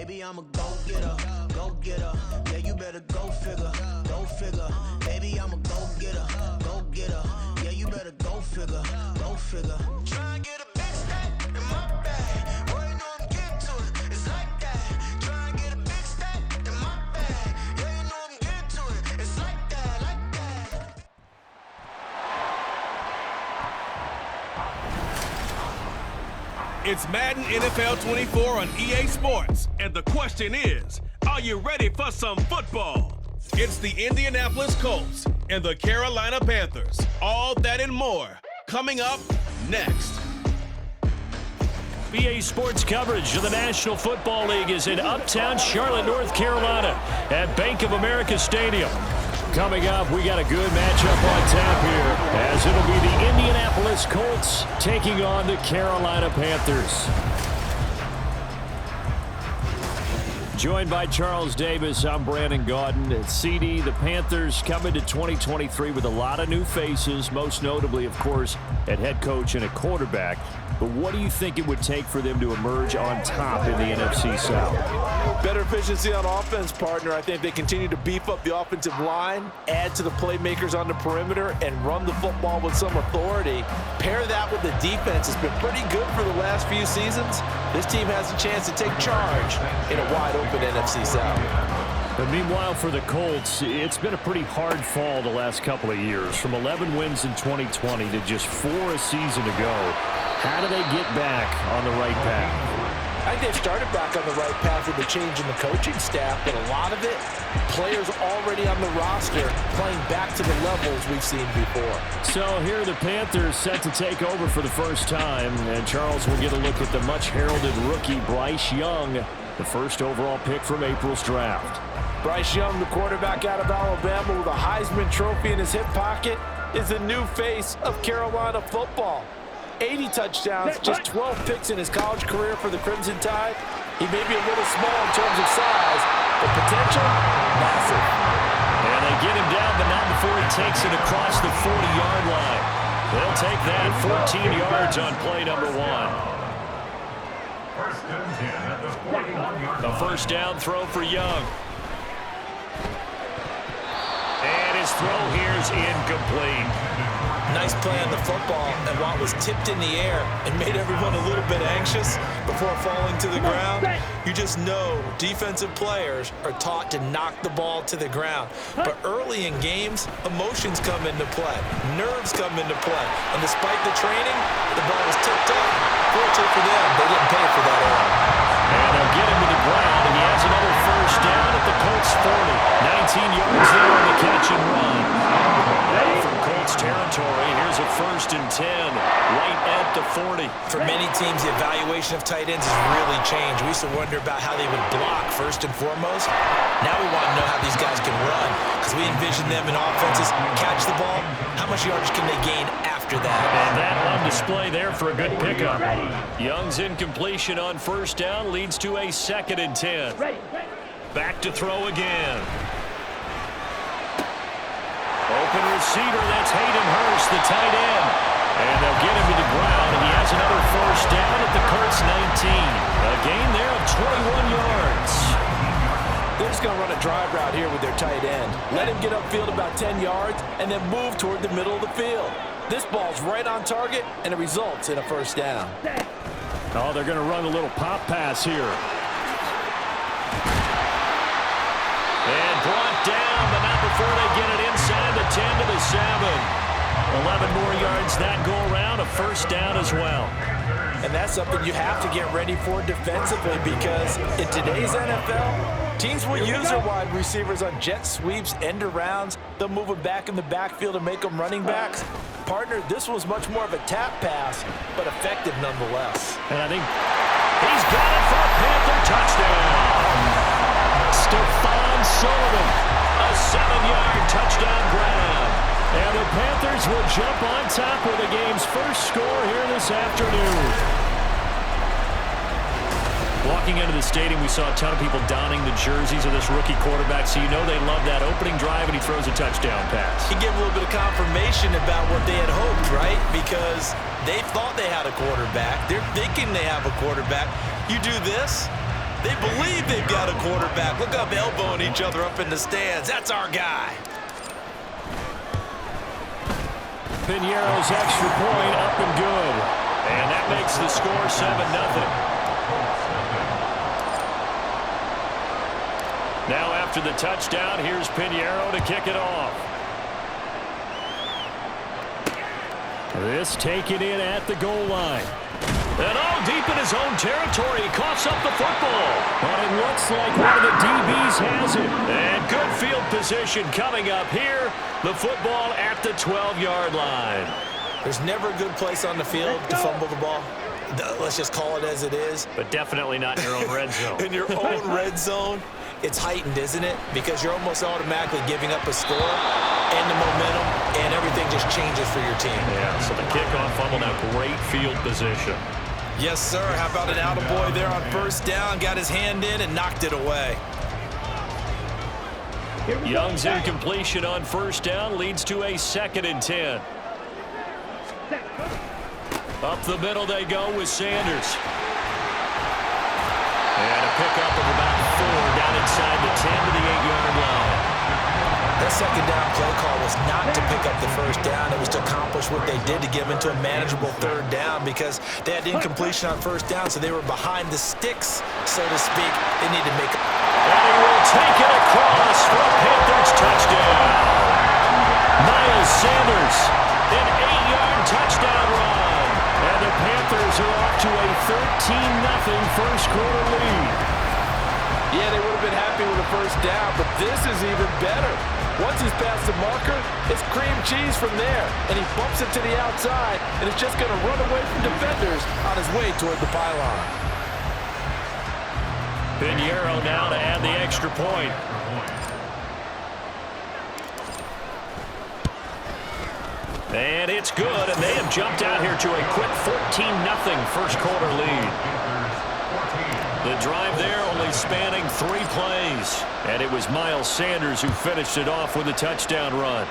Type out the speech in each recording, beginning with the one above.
Baby, I'm a go-getter, go-getter. Yeah, you better go figure, go figure. Baby, I'm a go-getter, go-getter. Yeah, you better go figure, go figure. Try and get a big stack in my bag. Boy, you know I'm getting to it. It's like that. Try and get a big stack in my bag. Yeah, you know I'm getting to it. It's like that, like that. It's Madden NFL 24 on EA Sports, and the question is, are you ready for some football? It's the Indianapolis Colts and the Carolina Panthers. All that and more coming up next. EA Sports coverage of the National Football League is in uptown Charlotte, North Carolina at Bank of America Stadium. Coming up, we got a good matchup on tap here, as it'll be the Indianapolis Colts taking on the Carolina Panthers. Joined by Charles Davis, I'm Brandon Gaudin. CD, the Panthers come into 2023 with a lot of new faces, most notably, of course, at head coach and a quarterback. But what do you think it would take for them to emerge on top in the NFC South? Better efficiency on offense, partner. I think they continue to beef up the offensive line, add to the playmakers on the perimeter, and run the football with some authority. Pair that with the defense. It's been pretty good for the last few seasons. This team has a chance to take charge in a wide-open NFC South. But meanwhile, for the Colts, it's been a pretty hard fall the last couple of years. From 11 wins in 2020 to just 4 a season ago. How do they get back on the right path? I think they've started back on the right path with the change in the coaching staff, but a lot of it, players already on the roster playing back to the levels we've seen before. So here are the Panthers set to take over for the first time, and Charles will get a look at the much-heralded rookie Bryce Young, the first overall pick from April's draft. Bryce Young, the quarterback out of Alabama with a Heisman Trophy in his hip pocket, is the new face of Carolina football. 80 touchdowns, just 12 picks in his college career for the Crimson Tide. He may be a little small in terms of size, but potential, massive. And they get him down, but not before he takes it across the 40-yard line. They'll take that 14 yards on play number 1. The first down throw for Young. And his throw here is incomplete. Nice play on the football, and while it was tipped in the air and made everyone a little bit anxious before falling to the ground, you just know defensive players are taught to knock the ball to the ground. But early in games, emotions come into play, nerves come into play, and despite the training, the ball was tipped up. Fortunately for them, they didn't pay for that error. And they'll get him to the ground, and he has another first down at the Colts 40. 19 yards there on the catch and run. Now from Colts territory, here's a 1st and 10, right at the 40. For many teams, the evaluation of tight ends has really changed. We used to wonder about how they would block first and foremost. Now we want to know how these guys can run, because we envision them in offenses catch the ball. How much yardage can they gain after that? And that on display there for a good pickup. Young's incompletion on first down leads to a 2nd and 10. Back to throw again. Open receiver, that's Hayden Hurst, the tight end. And they'll get him to the ground, and he has another first down at the Colts 19. A gain there of 21 yards. They're just going to run a drive route here with their tight end. Let him get upfield about 10 yards and then move toward the middle of the field. This ball's right on target, and it results in a first down. Oh, they're going to run a little pop pass here. And brought down, but not before they get it inside the 10 to the 7. 11 more yards that go around, a first down as well. And that's something you have to get ready for defensively, because in today's NFL, teams will use their wide receivers on jet sweeps, end arounds. They'll move them back in the backfield and make them running backs. Partner, this was much more of a tap pass, but effective nonetheless. And I think he's got it for a Panther touchdown. Stephon Sullivan, a 7-yard touchdown grab. And the Panthers will jump on top with the game's first score here this afternoon. Walking into the stadium, we saw a ton of people donning the jerseys of this rookie quarterback, so you know they love that opening drive, and he throws a touchdown pass. He gave a little bit of confirmation about what they had hoped, right? Because they thought they had a quarterback. They're thinking they have a quarterback. You do this, They believe they've got a quarterback. Look up, elbowing each other up in the stands. That's our guy. Piñeiro's extra point up and good. And that makes the score 7-0. Now after the touchdown, here's Piñeiro to kick it off. This taken in at the goal line. And deep in his own territory, he coughs up the football. But it looks like one of the DBs has it. And good field position coming up here. The football at the 12-yard line. There's never a good place on the field to fumble the ball. Let's just call it as it is. But definitely not in your own red zone. In your own red zone, it's heightened, isn't it? Because you're almost automatically giving up a score and the momentum, and everything just changes for your team. Yeah, so the kickoff fumble, now great field position. Yes, sir. How about an attaboy there on first down? Got his hand in and knocked it away. Young's incompletion on first down leads to a 2nd and 10. Up the middle they go with Sanders. And a pickup of about 4 down inside the 10 to the 8-yard line. That second down play call was not to pick up the first down. It was to accomplish what they did to get them into a manageable 3rd down because they had incompletion on first down, so they were behind the sticks, so to speak. They need to make it. And he will take it across for a Panthers touchdown. Miles Sanders, an 8-yard touchdown run. And the Panthers are off to a 13-0 first-quarter lead. Yeah, they would have been happy with the first down, but this is even better. Once he's past the marker, it's cream cheese from there, and he bumps it to the outside, and it's just going to run away from defenders on his way toward the pylon. Piñeiro now to add the extra point. And it's good, and they have jumped out here to a quick 14-0 first-quarter lead. The drive there only spanning 3 plays. And it was Miles Sanders who finished it off with a touchdown run.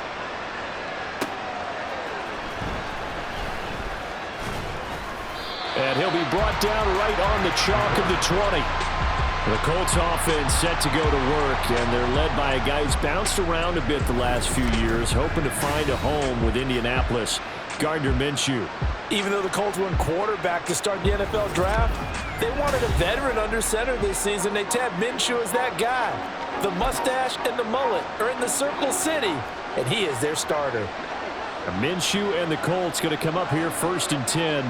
And he'll be brought down right on the chalk of the 20. The Colts offense set to go to work, and they're led by a guy who's bounced around a bit the last few years, hoping to find a home with Indianapolis, Gardner Minshew. Even though the Colts won quarterback to start the NFL draft, they wanted a veteran under center this season. They tabbed Minshew as that guy. The mustache and the mullet are in the Circle City, and he is their starter. Minshew and the Colts going to come up here 1st and 10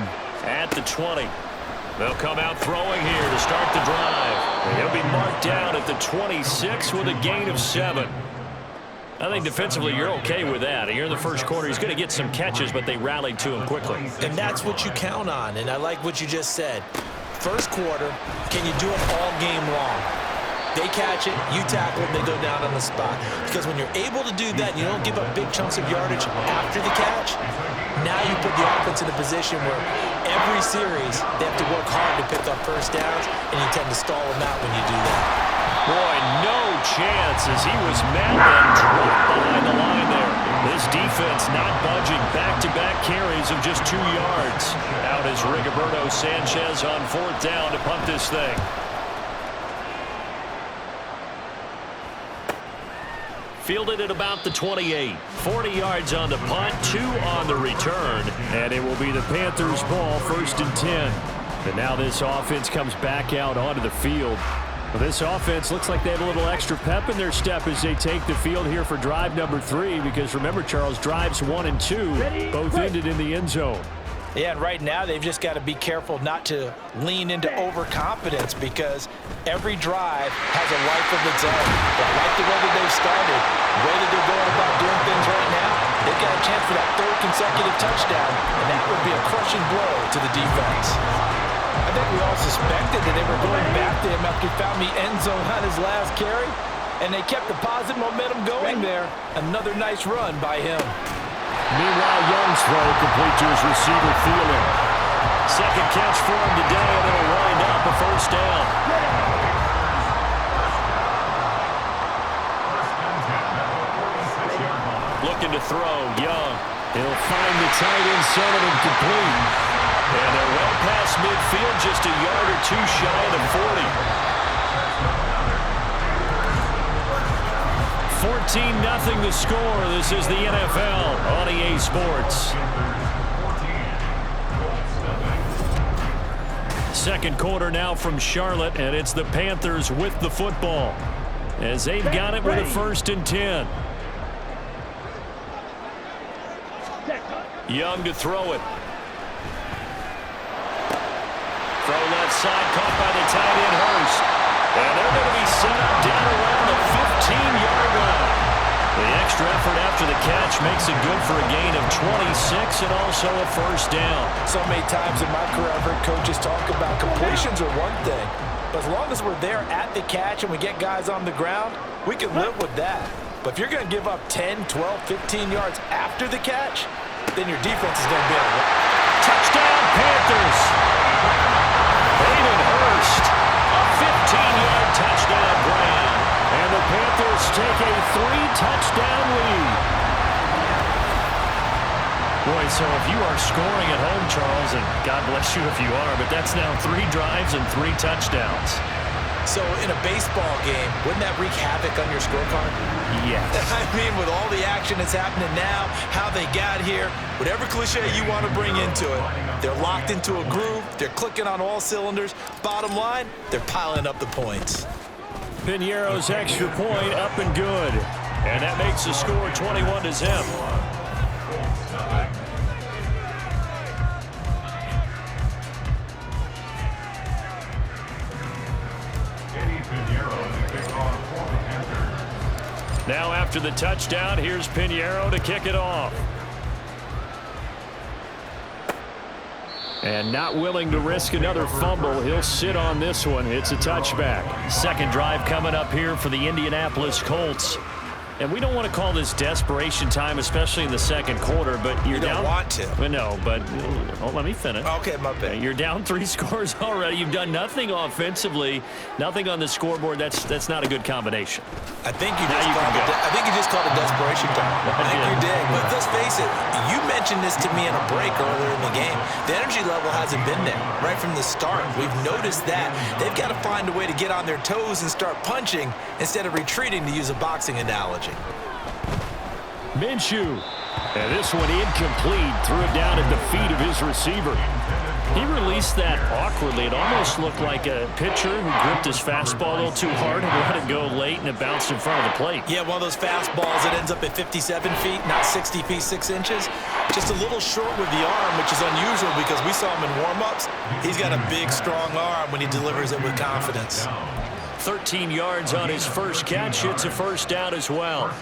at the 20. They'll come out throwing here to start the drive. And he'll be marked down at the 26 with a gain of 7. I think defensively you're okay with that. Here in the first quarter, he's going to get some catches, but they rallied to him quickly. And that's what you count on, and I like what you just said. First quarter, can you do it all game long? They catch it, you tackle it, they go down on the spot. Because when you're able to do that, you don't give up big chunks of yardage after the catch. Now you put the offense in a position where every series they have to work hard to pick up first downs, and you tend to stall them out when you do that. Boy, no chance as he was met and dropped behind the line there. This defense not budging. Back-to-back carries of just 2 yards. Out is Rigoberto Sanchez on 4th down to punt this thing. Fielded at about the 28. 40 yards on the punt, 2 on the return. And it will be the Panthers' ball, 1st and 10. And now this offense comes back out onto the field. Well, this offense looks like they have a little extra pep in their step as they take the field here for drive number 3. Because remember, Charles, drives 1 and 2 both ended in the end zone. Yeah, and right now they've just got to be careful not to lean into overconfidence because every drive has a life of its own. But I like the way that they've started, the way that they're going about doing things right now. They've got a chance for that 3rd consecutive touchdown, and that would be a crushing blow to the defense. I think we all suspected that they were going back to him after he found the end zone on his last carry, and they kept the positive momentum going there. Another nice run by him. Meanwhile, Young's throw complete to his receiver, Thielen. 2nd catch for him today, and it'll wind up a 1st down. Looking to throw, Young. He'll find the tight end center and complete. And they're well past midfield, just a yard or 2 shy of the 40. 14-0 the score. This is the NFL on EA Sports. Second quarter now from Charlotte, and it's the Panthers with the football as they've got it with a 1st and 10. Young to throw it. Throw left side, caught by the tight end Hurst. And they're going to be set up down around the 15-yard line. The extra effort after the catch makes it good for a gain of 26 and also a 1st down. So many times in my career I've heard coaches talk about completions are one thing, but as long as we're there at the catch and we get guys on the ground, we can live with that. But if you're going to give up 10, 12, 15 yards after the catch, then your defense is going to be on the touchdown Panthers. Hayden Hurst, a 15-yard touchdown grab. And the Panthers take a 3-touchdown lead. Boy, so if you are scoring at home, Charles, and God bless you if you are, but that's now 3 drives and 3 touchdowns. So in a baseball game, wouldn't that wreak havoc on your scorecard? Yes. I mean, with all the action that's happening now, how they got here, whatever cliche you want to bring into it, they're locked into a groove, they're clicking on all cylinders. Bottom line, they're piling up the points. Piñeiro's extra point up and good. And that makes the score 21-0. Now after the touchdown, here's Piñeiro to kick it off. And not willing to risk another fumble, he'll sit on this one. It's a touchback. Second drive coming up here for the Indianapolis Colts. And we don't want to call this desperation time, especially in the second quarter, but you're down. You don't want to. Well, no, but let me finish. Okay, my bad. You're down 3 scores already. You've done nothing offensively, nothing on the scoreboard. That's not a good combination. I think you just called it desperation time. I think you did. But let's face it, you mentioned this to me in a break earlier in the game. The energy level hasn't been there right from the start. We've noticed that. They've got to find a way to get on their toes and start punching instead of retreating, to use a boxing analogy. Minshew. And this one incomplete. Threw it down at the feet of his receiver. He released that awkwardly. It almost looked like a pitcher who gripped his fastball a little too hard and let it go late, and it bounced in front of the plate. Yeah, one of those fastballs that ends up at 57 feet, not 60 feet, 6 inches. Just a little short with the arm, which is unusual because we saw him in warm-ups. He's got a big, strong arm when he delivers it with confidence. 13 yards on his first catch. It's a 1st down as well.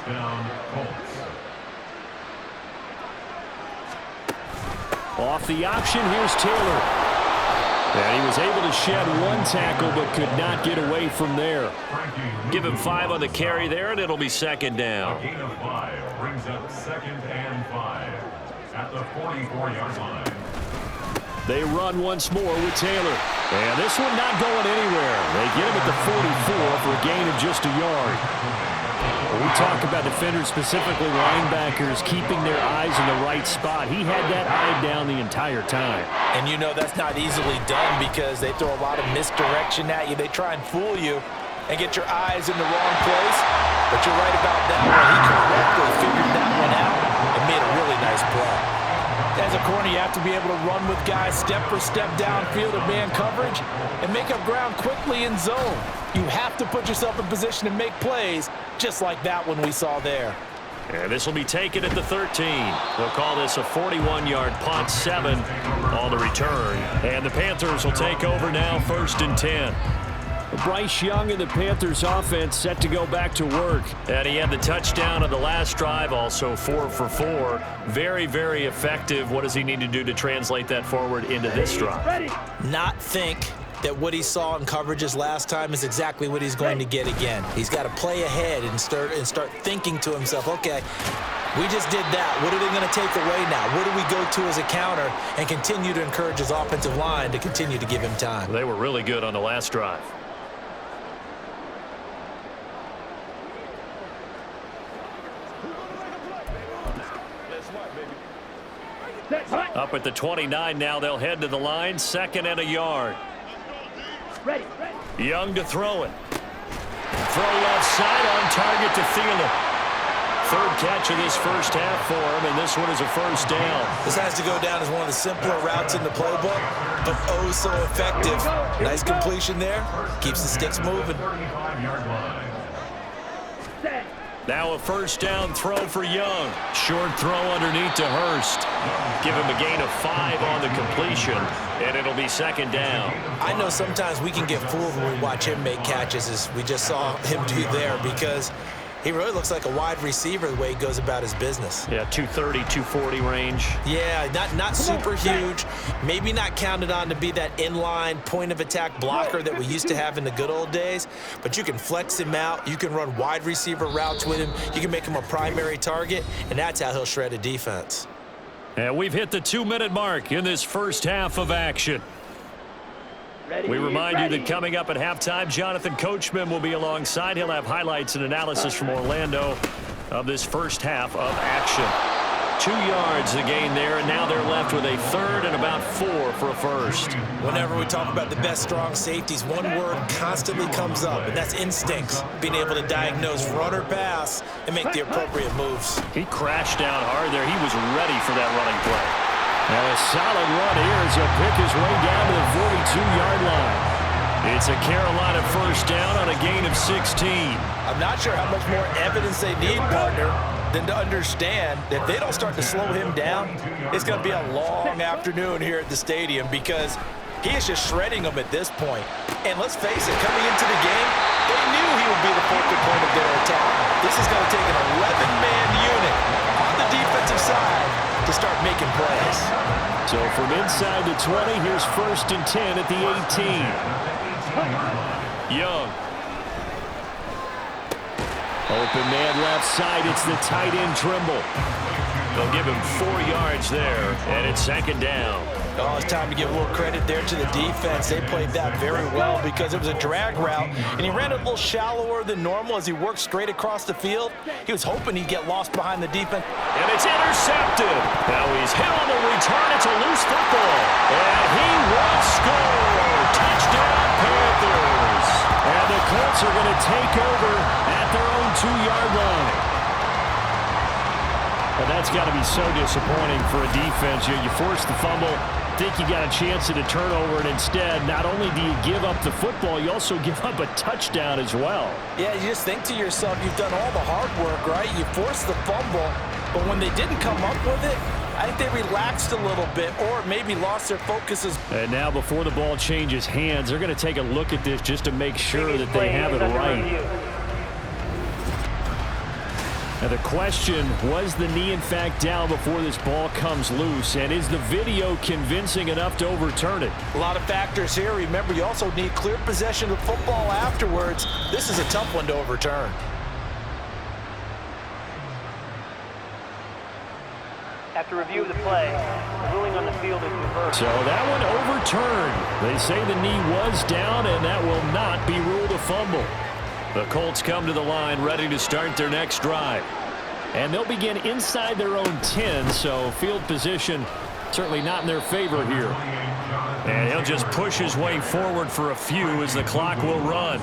Off the option, here's Taylor. And he was able to shed 1 tackle but could not get away from there. Give him 5 on the carry there, and it'll be 2nd down. A gain of 5 brings up 2nd and 5 at the 44-yard line. They run once more with Taylor. And this one not going anywhere. They get him at the 44 for a gain of just a yard. When we talk about defenders, specifically linebackers, keeping their eyes in the right spot, he had that eye down the entire time. And you know that's not easily done because they throw a lot of misdirection at you. They try and fool you and get your eyes in the wrong place. But you're right about that one. He correctly figured that one out and made a really nice play. As a corner, you have to be able to run with guys step for step downfield in man coverage and make up ground quickly in zone. You have to put yourself in position to make plays, just like that one we saw there. And this will be taken at the 13. They'll call this a 41-yard punt, 7 on the return. And the Panthers will take over now, 1st and 10. Bryce Young and the Panthers offense set to go back to work. And he had the touchdown on the last drive, also 4 for 4. Very, very effective. What does he need to do to translate that forward into this drive? Not think that what he saw in coverages last time is exactly what he's going to get again. He's got to play ahead and start thinking to himself, okay, we just did that. What are they going to take away now? What do we go to as a counter? And continue to encourage his offensive line to continue to give him time. They were really good on the last drive. Up at the 29 now, they'll head to the line, 2nd and a yard. Ready. Young to throw it. Throw left side, on target to Thielen. third catch of this first half for him, and this one is a first down. This has to go down as one of the simpler routes in the playbook, but oh so effective. Nice completion there. Keeps the sticks moving. 35-yard line. Now a first down throw for Young. Short throw underneath to Hurst. Give him a gain of 5 on the completion, and it'll be second down. I know sometimes we can get fooled when we watch him make catches, as we just saw him do there, because he really looks like a wide receiver the way he goes about his business. Yeah, 230, 240 range. Yeah, not super huge. Maybe not counted on to be that inline point-of-attack blocker that we used to have in the good old days, but you can flex him out. You can run wide receiver routes with him. You can make him a primary target, and that's how he'll shred a defense. And we've hit the 2-minute mark in this first half of action. We remind you that coming up at halftime, Jonathan Coachman will be alongside. He'll have highlights and analysis from Orlando of this first half of action. 2 yards the gain there, and now they're left with a third and about 4 for a first. Whenever we talk about the best strong safeties, one word constantly comes up, and that's instincts. Being able to diagnose run or pass and make the appropriate moves. He crashed down hard there. He was ready for that running play. And a solid run here as he'll pick his way down to the 42-yard line. It's a Carolina first down on a gain of 16. I'm not sure how much more evidence they need, partner, than to understand that if they don't start to slow him down, it's going to be a long afternoon here at the stadium, because he is just shredding them at this point. And let's face it, coming into the game, they knew he would be the focal point of their attack. This is going to take an 11-man unit on the defensive side to start making plays. So from inside the 20, here's 1st and 10 at the 18. Young. Open man left side. It's the tight end Trimble. They'll give him 4 yards there, and it's second down. Oh, it's time to give a little credit there to the defense. They played that very well because it was a drag route, and he ran it a little shallower than normal as he worked straight across the field. He was hoping he'd get lost behind the defense. And it's intercepted. Now he's hit on the return. It's a loose football. And he will score. Touchdown, Panthers. And the Colts are going to take over at their own 2-yard line. Well, that's got to be so disappointing for a defense. You force the fumble, think you got a chance at a turnover, and instead, not only do you give up the football, you also give up a touchdown as well. Yeah, you just think to yourself, you've done all the hard work, right? You forced the fumble, but when they didn't come up with it, I think they relaxed a little bit or maybe lost their focuses. And now before the ball changes hands, they're going to take a look at this just to make sure that they have it right. Now the question, was the knee in fact down before this ball comes loose? And is the video convincing enough to overturn it? A lot of factors here. Remember, you also need clear possession of football afterwards. This is a tough one to overturn. After review of the play, the ruling on the field is reversed. So that one overturned. They say the knee was down, and that will not be ruled a fumble. The Colts come to the line ready to start their next drive. And they'll begin inside their own 10, so field position certainly not in their favor here. And he'll just push his way forward for a few as the clock will run.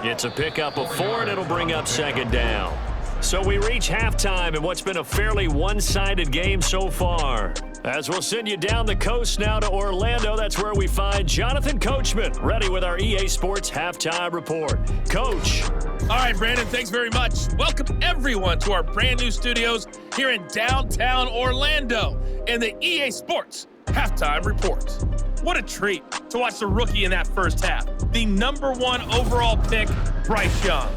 It's a pickup of 4, and it'll bring up second down. So we reach halftime in what's been a fairly one-sided game so far. As we'll send you down the coast now to Orlando, that's where we find Jonathan Coachman, ready with our EA Sports Halftime Report. Coach. All right, Brandon, thanks very much. Welcome, everyone, to our brand new studios here in downtown Orlando in the EA Sports Halftime Report. What a treat to watch the rookie in that first half. The #1 overall pick, Bryce Young.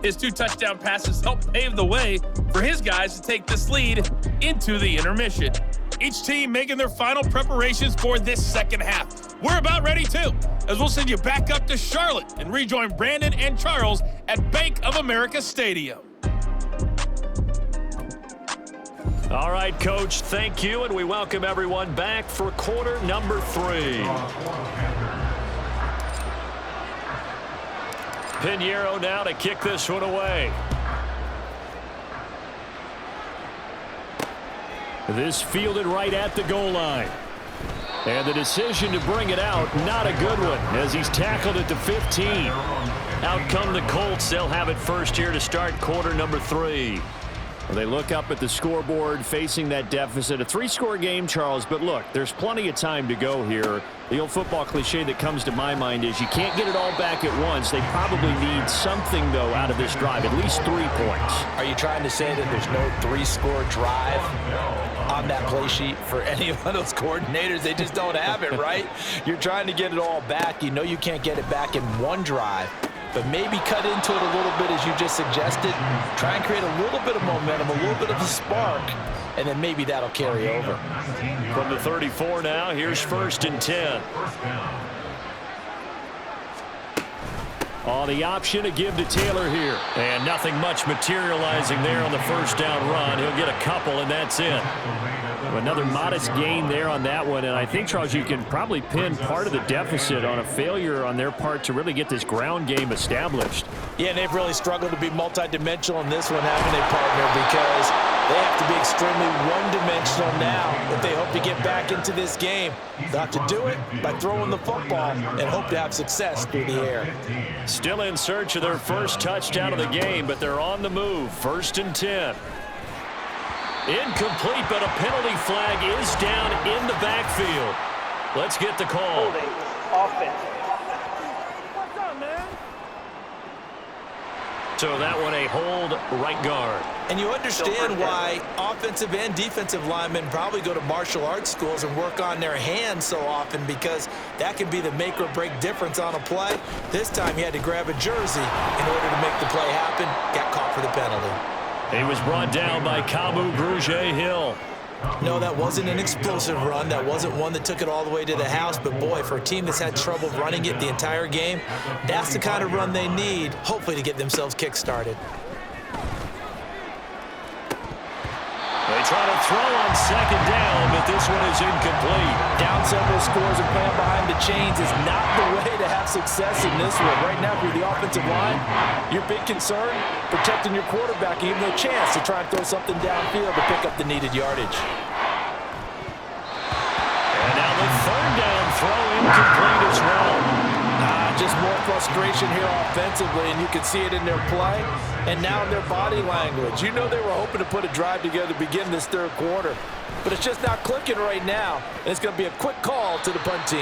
His 2 touchdown passes helped pave the way for his guys to take this lead into the intermission. Each team making their final preparations for this second half. We're about ready too, as we'll send you back up to Charlotte and rejoin Brandon and Charles at Bank of America Stadium. All right, Coach, thank you, and we welcome everyone back for quarter number 3. Pinheiro now to kick this one away. This fielded right at the goal line. And the decision to bring it out, not a good one, as he's tackled at the 15. Out come the Colts. They'll have it first here to start quarter number 3. They look up at the scoreboard facing that deficit. A 3-score game, Charles, but look, there's plenty of time to go here. The old football cliche that comes to my mind is you can't get it all back at once. They probably need something, though, out of this drive, at least 3 points. Are you trying to say that there's no 3-score drive on that play sheet for any of those coordinators? They just don't have it, right? You're trying to get it all back. You know you can't get it back in one drive. But maybe cut into it a little bit, as you just suggested. Try and create a little bit of momentum, a little bit of a spark, and then maybe that'll carry over. From the 34 now, here's 1st and 10. On the option to give to Taylor here. And nothing much materializing there on the 1st down run. He'll get a couple, and that's it. Another modest gain there on that one, and I think, Charles, you can probably pin part of the deficit on a failure on their part to really get this ground game established. Yeah, and they've really struggled to be multidimensional in this one, haven't they, partner? Because they have to be extremely one-dimensional now if they hope to get back into this game. They'll have to do it by throwing the football and hope to have success through the air. Still in search of their first touchdown of the game, but they're on the move. 1st and 10. Incomplete, but a penalty flag is down in the backfield. Let's get the call. Holding. Offense. What's up, man? So that one a hold, right guard. And you understand why offensive and defensive linemen probably go to martial arts schools and work on their hands so often, because that can be the make or break difference on a play. This time he had to grab a jersey in order to make the play happen. Got caught for the penalty. He was brought down by Kamu Grugier-Hill. No, that wasn't an explosive run. That wasn't one that took it all the way to the house. But, boy, for a team that's had trouble running it the entire game, that's the kind of run they need, hopefully, to get themselves kick-started. They try to throw on 2nd down, but this one is incomplete. Down several scores and playing behind the chains is not the way to have success in this one. Right now, for the offensive line, your big concern, protecting your quarterback and giving him a chance to try and throw something downfield to pick up the needed yardage. And now the 3rd down throw incomplete as well. Just more frustration here offensively, and you can see it in their play and now in their body language. You know they were hoping to put a drive together to begin this 3rd quarter, but it's just not clicking right now, and it's going to be a quick call to the punt team.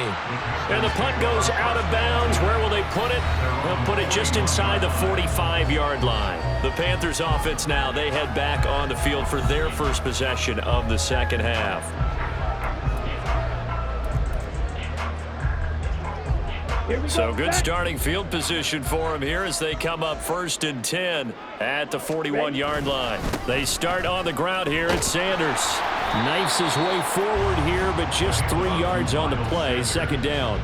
And the punt goes out of bounds. Where will they put it? They'll put it just inside the 45-yard line. The Panthers offense now, they head back on the field for their first possession of the 2nd half. So good starting field position for them here as they come up 1st and 10 at the 41-yard line. They start on the ground here at Sanders. Knifes his way forward here, but just 3 yards on the play. 2nd down.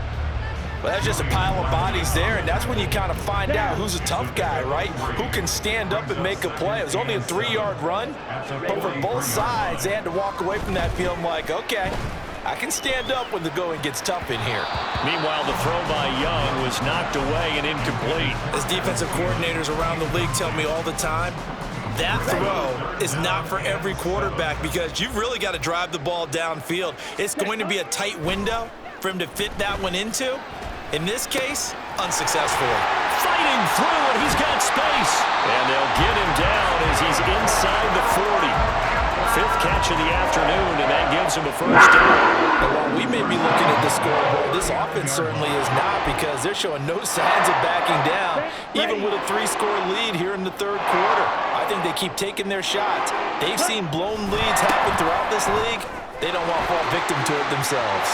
Well, that's just a pile of bodies there, and that's when you kind of find out who's a tough guy, right? Who can stand up and make a play. It was only a 3-yard run, but for both sides, they had to walk away from that feeling like, okay, I can stand up when the going gets tough in here. Meanwhile, the throw by Young was knocked away and incomplete. As defensive coordinators around the league tell me all the time, that throw is not for every quarterback, because you've really got to drive the ball downfield. It's going to be a tight window for him to fit that one into. In this case, unsuccessfully. Fighting through, and he's got space. And they'll get him down as he's inside the 40. 5th catch of the afternoon, and that gives him a 1st down. And while we may be looking at the scoreboard, this offense certainly is not, because they're showing no signs of backing down, even with a 3-score lead here in the 3rd quarter. I think they keep taking their shots. They've seen blown leads happen throughout this league. They don't want to fall victim to it themselves.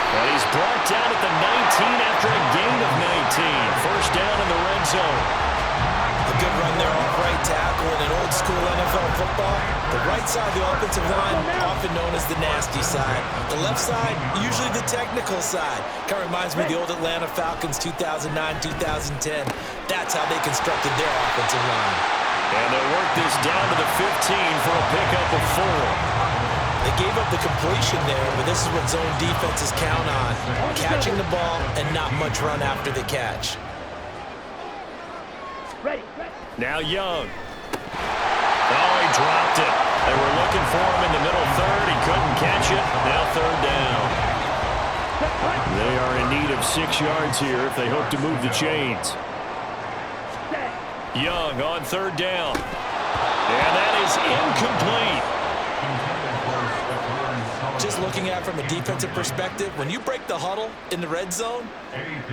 And he's brought down at the 19 after a gain of 19. 1st down in the red zone. A good run there off right tackle in an old-school NFL football. The right side of the offensive line, often known as the nasty side. The left side, usually the technical side. Kind of reminds me of the old Atlanta Falcons 2009-2010. That's how they constructed their offensive line. And they'll work this down to the 15 for a pickup of 4. They gave up the completion there, but this is what zone defenses count on. Catching the ball and not much run after the catch. Ready. Now Young. Oh, he dropped it. They were looking for him in the middle 3rd. He couldn't catch it. Now 3rd down. They are in need of 6 yards here if they hope to move the chains. Young on 3rd down. And that is incomplete. Just looking at it from a defensive perspective, when you break the huddle in the red zone,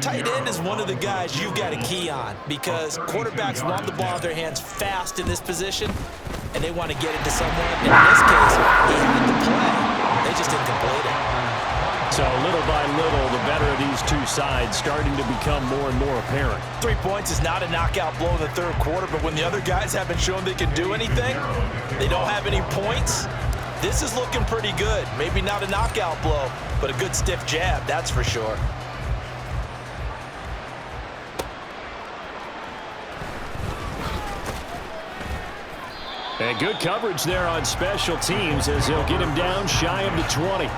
tight end is one of the guys you've got to key on because quarterbacks want the ball in their hands fast in this position, and they want to get it to someone. And in this case, he had the play. They just didn't complete it. So little by little, the better of these two sides starting to become more and more apparent. 3 points is not a knockout blow in the third quarter, but when the other guys haven't shown they can do anything, they don't have any points, this is looking pretty good. Maybe not a knockout blow, but a good stiff jab, that's for sure. And good coverage there on special teams as they'll get him down shy of the 20.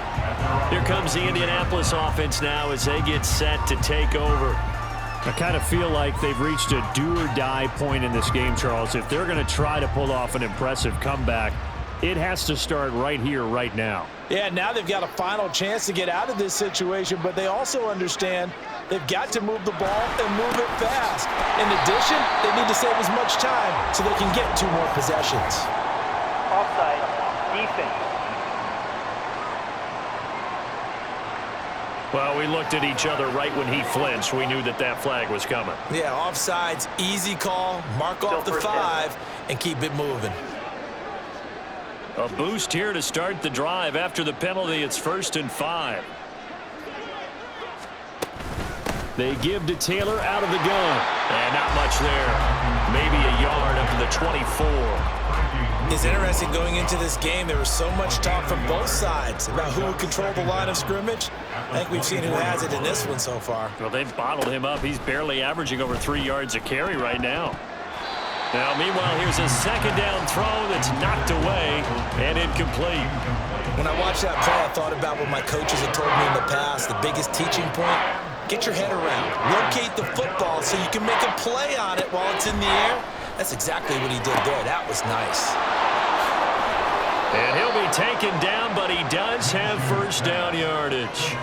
Here comes the Indianapolis offense now as they get set to take over. I kind of feel like they've reached a do-or-die point in this game, Charles. If they're going to try to pull off an impressive comeback, it has to start right here, right now. Yeah, now they've got a final chance to get out of this situation, but they also understand they've got to move the ball and move it fast. In addition, they need to save as much time so they can get 2 more possessions. Offside, defense. Well, we looked at each other right when he flinched. We knew that that flag was coming. Yeah, offsides, easy call, mark off the 5, and keep it moving. A boost here to start the drive. After the penalty, it's 1st and 5. They give to Taylor out of the gun. And not much there. Maybe a yard up to the 24. It's interesting going into this game. There was so much talk from both sides about who would control the line of scrimmage. I think we've seen who has it in this one so far. Well, they've bottled him up. He's barely averaging over 3 yards a carry right now. Now, meanwhile, here's a second down throw that's knocked away and incomplete. When I watched that play, I thought about what my coaches had told me in the past. The biggest teaching point, get your head around. Locate the football so you can make a play on it while it's in the air. That's exactly what he did there. That was nice. And he'll be taken down, but he does have first down yardage.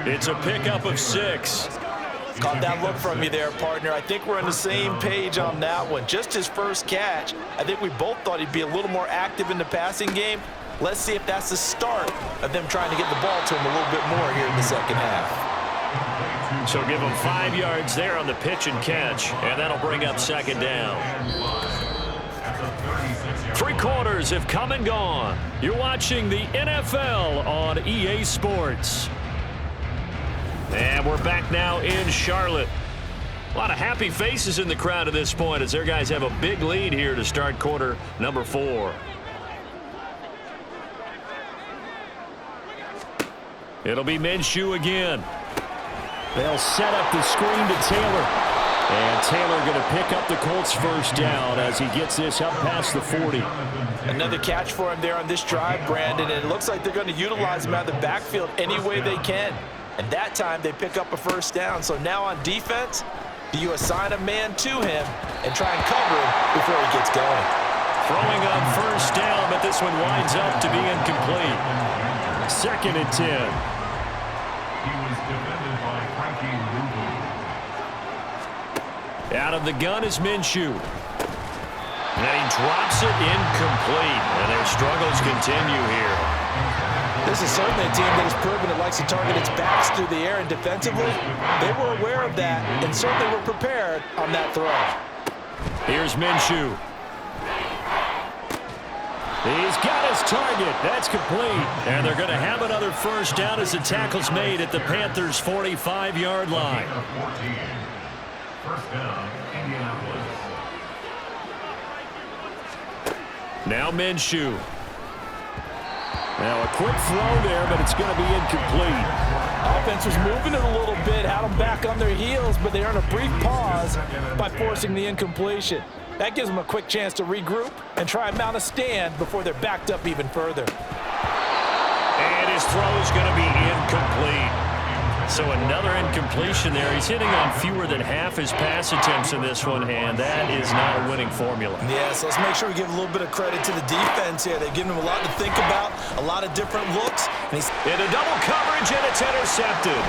It's a pickup of 6. Caught that look from you there, partner. I think we're on the same page on that one. Just his first catch. I think we both thought he'd be a little more active in the passing game. Let's see if that's the start of them trying to get the ball to him a little bit more here in the second half. So give him 5 yards there on the pitch and catch, and that'll bring up second down. 3 quarters have come and gone. You're watching the NFL on EA Sports. And we're back now in Charlotte. A lot of happy faces in the crowd at this point as their guys have a big lead here to start quarter number 4. It'll be Minshew again. They'll set up the screen to Taylor. And Taylor going to pick up the Colts first down as he gets this up past the 40. Another catch for him there on this drive, Brandon, and it looks like they're going to utilize him out of the backfield any way they can. And that time they pick up a first down. So now on defense, do you assign a man to him and try and cover him before he gets going? Throwing on first down, but this one winds up to be incomplete. 2nd and 10. He was defended by Frankie Louvu. Out of the gun is Minshew. And he drops it incomplete. And their struggles continue here. This is certainly a team that has proven it likes to target its backs through the air, and defensively, they were aware of that and certainly were prepared on that throw. Here's Minshew. He's got his target. That's complete. And they're going to have another first down as the tackle's made at the Panthers' 45-yard line. First down, Indianapolis. Now Minshew. Now a quick throw there, but it's going to be incomplete. Offense was moving it a little bit, had them back on their heels, but they earned a brief pause by forcing the incompletion. That gives them a quick chance to regroup and try and mount a stand before they're backed up even further. And his throw is going to be incomplete. So another incompletion there. He's hitting on fewer than half his pass attempts in this one, and that is not a winning formula. Yeah, so let's make sure we give a little bit of credit to the defense here. They've given him a lot to think about, a lot of different looks. And he's into double coverage, and it's intercepted.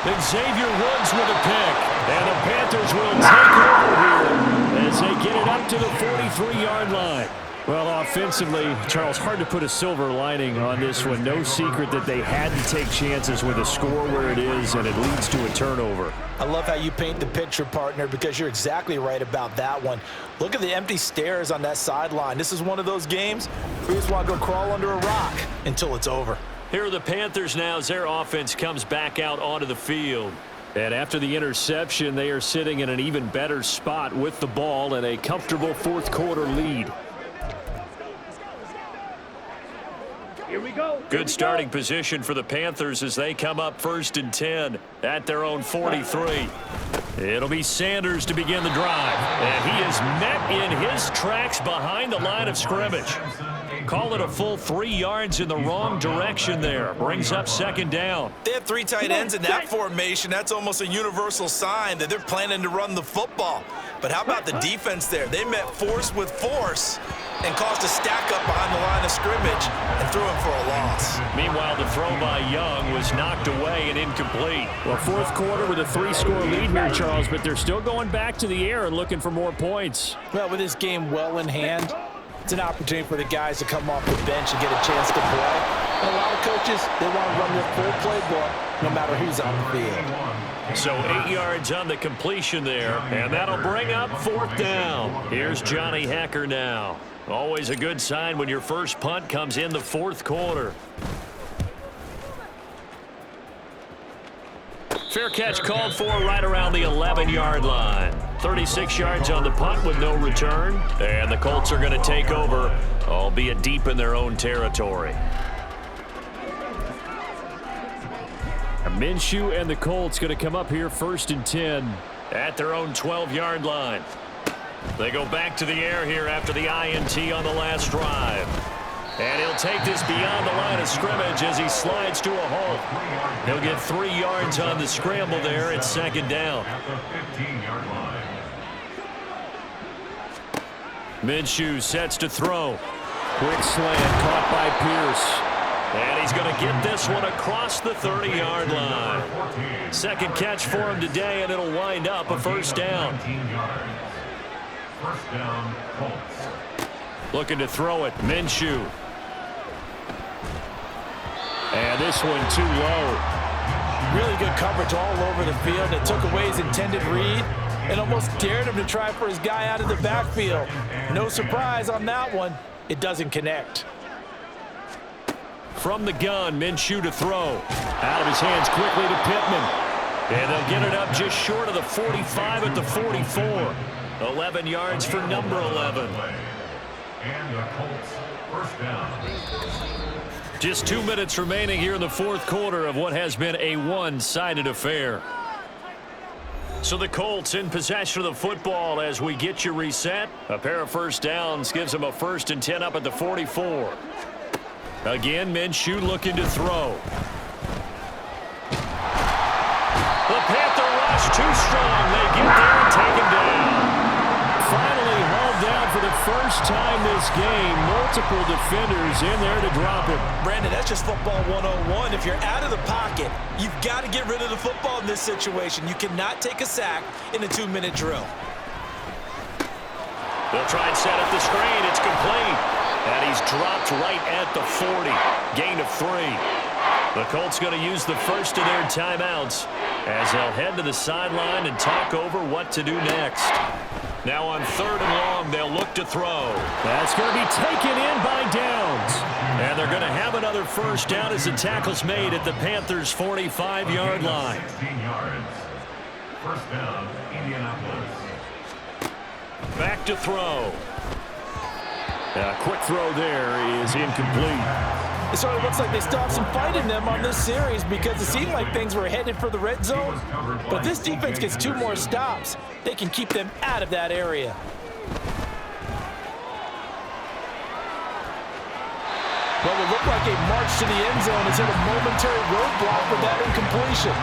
Then Xavier Woods with a pick. And the Panthers will take over here as they get it up to the 43-yard line. Well, offensively, Charles, hard to put a silver lining on this one. No secret that they had to take chances with a score where it is, and it leads to a turnover. I love how you paint the picture, partner, because you're exactly right about that one. Look at the empty stares on that sideline. This is one of those games where you just want to go crawl under a rock until it's over. Here are the Panthers now as their offense comes back out onto the field. And after the interception, they are sitting in an even better spot with the ball and a comfortable fourth-quarter lead. Here we go. Good starting position for the Panthers as they come up 1st and 10 at their own 43. It'll be Sanders to begin the drive. And he is met in his tracks behind the line of scrimmage. Call it a full 3 yards in the wrong direction there. Brings up 2nd down. They have 3 tight ends in that formation. That's almost a universal sign that they're planning to run the football. But how about the defense there? They met force with force and caused a stack up behind the line of scrimmage and threw him for a loss. Meanwhile, the throw by Young was knocked away and incomplete. Well, fourth quarter with a 3-score lead here, Charles, but they're still going back to the air and looking for more points. Well, with this game well in hand, it's an opportunity for the guys to come off the bench and get a chance to play. And a lot of coaches, they want to run their full playbook no matter who's on the field. So 8 yards on the completion there, and that'll bring up 4th down. Here's Johnny Hacker now. Always a good sign when your first punt comes in the 4th quarter. Fair catch called for right around the 11-yard line. 36 yards on the punt with no return. And the Colts are going to take over, albeit deep in their own territory. Minshew and the Colts going to come up here 1st and 10 at their own 12-yard line. They go back to the air here after the INT on the last drive. And he'll take this beyond the line of scrimmage as he slides to a halt. He'll get 3 yards on the scramble there. It's 2nd down. Minshew sets to throw. Quick slant caught by Pierce. And he's going to get this one across the 30-yard line. Second catch for him today, and it'll wind up a 1st down. 1st down, Colts. Looking to throw it, Minshew. And this one too low. Really good coverage all over the field. It took away his intended read and almost dared him to try for his guy out of the backfield. No surprise on that one. It doesn't connect. From the gun, Minshew to throw. Out of his hands quickly to Pittman. And they'll get it up just short of the 45 at the 44. 11 yards for number 11. And the Colts, 1st down. Just 2 minutes remaining here in the 4th quarter of what has been a one-sided affair. So the Colts in possession of the football as we get you reset. A pair of 1st downs gives them a 1st and 10 up at the 44. Again, Minshew looking to throw. The Panther rush too strong. They get there and take him down. Finally hauled down for the first time this game. Multiple defenders in there to drop him. Brandon, that's just football 101. If you're out of the pocket, you've got to get rid of the football in this situation. You cannot take a sack in a 2-minute drill. They'll try and set up the screen. It's complete. And he's dropped right at the 40. Gain of 3. The Colts going to use the first of their timeouts as they'll head to the sideline and talk over what to do next. Now on 3rd and long, they'll look to throw. That's going to be taken in by Downs. And they're going to have another 1st down as the tackle's made at the Panthers' 45-yard line. 16 yards. 1st down, Indianapolis. Back to throw. A quick throw there is incomplete. It sort of looks like they still have some fight in them on this series because it seemed like things were headed for the red zone. But if this defense gets 2 more stops, they can keep them out of that area. Well, it looked like a march to the end zone has hit a momentary roadblock with that incompletion.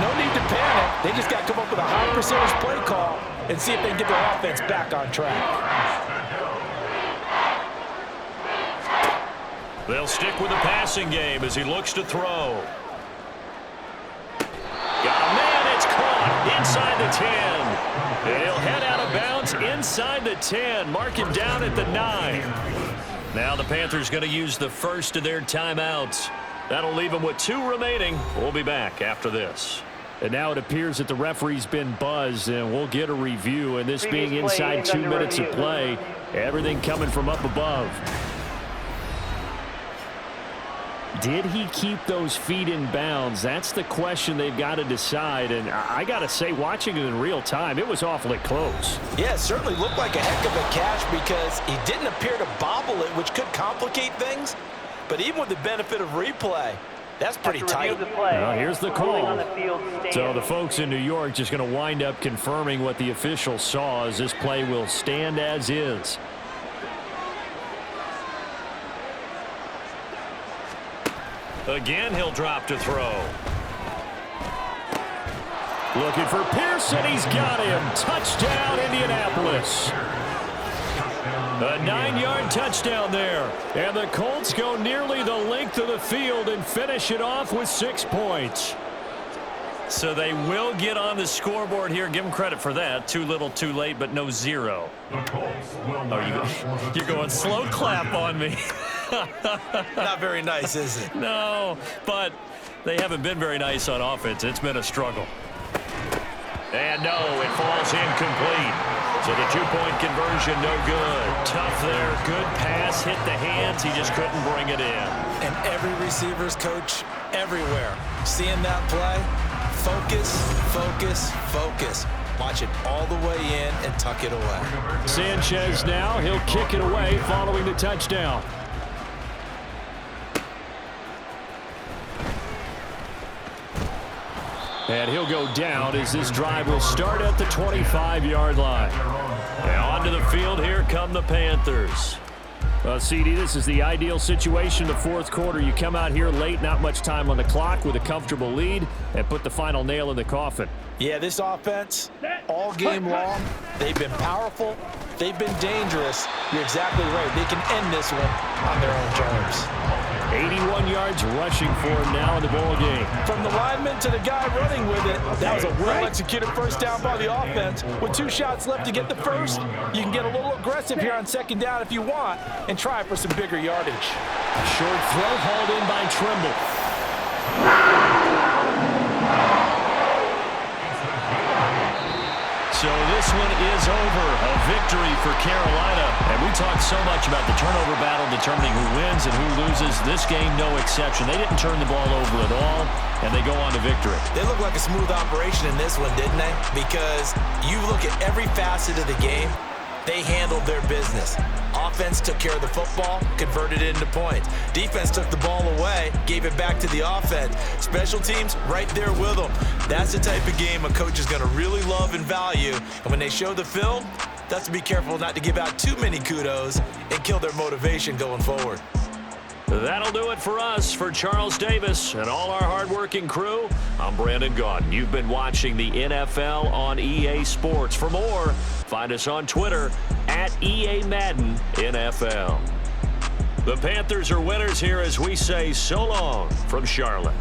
No need to panic. They just got to come up with a high percentage play call and see if they can get their offense back on track. They'll stick with the passing game as he looks to throw. Got a man, it's caught inside the 10. And he'll head out of bounds inside inside the 10. Mark him down at the 9. Now the Panthers going to use the first of their timeouts. That'll leave them with 2 remaining. We'll be back after this. And now it appears that the referee's been buzzed, and we'll get a review. And this being inside 2 minutes of play, everything coming from up above. Did he keep those feet in bounds? That's the question they've got to decide. And I got to say, watching it in real time, it was awfully close. Yeah, it certainly looked like a heck of a catch because he didn't appear to bobble it, which could complicate things. But even with the benefit of replay, that's pretty tight. Well, here's the call. So the folks in New York just going to wind up confirming what the official saw, as this play will stand as is. Again, he'll drop to throw. Looking for Pearson. He's got him. Touchdown, Indianapolis. A 9-yard touchdown there. And the Colts go nearly the length of the field and finish it off with 6 points. So they will get on the scoreboard here. Give them credit for that. Too little, too late, but no 0. You're going slow clap on me. Not very nice, is it? No, but they haven't been very nice on offense. It's been a struggle. And no, it falls incomplete. So the 2-point conversion, no good. Tough there, good pass, hit the hands. He just couldn't bring it in. And every receiver's coach everywhere. Seeing that play, focus, focus, focus. Watch it all the way in and tuck it away. Sanchez now, he'll kick it away following the touchdown. And he'll go down as this drive will start at the 25-yard line. And onto the field, here come the Panthers. Well, CD, this is the ideal situation in the fourth quarter. You come out here late, not much time on the clock, with a comfortable lead, and put the final nail in the coffin. Yeah, this offense, all game long, they've been powerful, they've been dangerous. You're exactly right. They can end this one on their own terms. 81 yards rushing for him now in the ball game. From the lineman to the guy running with it, that was a well-executed first down by the offense. With 2 shots left to get the first, you can get a little aggressive here on second down if you want and try for some bigger yardage. A short throw hauled in by Trimble. So this one is over. A victory for Carolina. And we talked so much about the turnover battle determining who wins and who loses. This game, no exception. They didn't turn the ball over at all, and they go on to victory. They look like a smooth operation in this one, didn't they? Because you look at every facet of the game, they handled their business. Offense took care of the football, converted it into points. Defense took the ball away, gave it back to the offense. Special teams, right there with them. That's the type of game a coach is going to really love and value. And when they show the film, that's to be careful not to give out too many kudos and kill their motivation going forward. That'll do it for us. For Charles Davis and all our hardworking crew, I'm Brandon Gaudin. You've been watching the NFL on EA Sports. For more, find us on Twitter at EA Madden NFL. The Panthers are winners here as we say so long from Charlotte.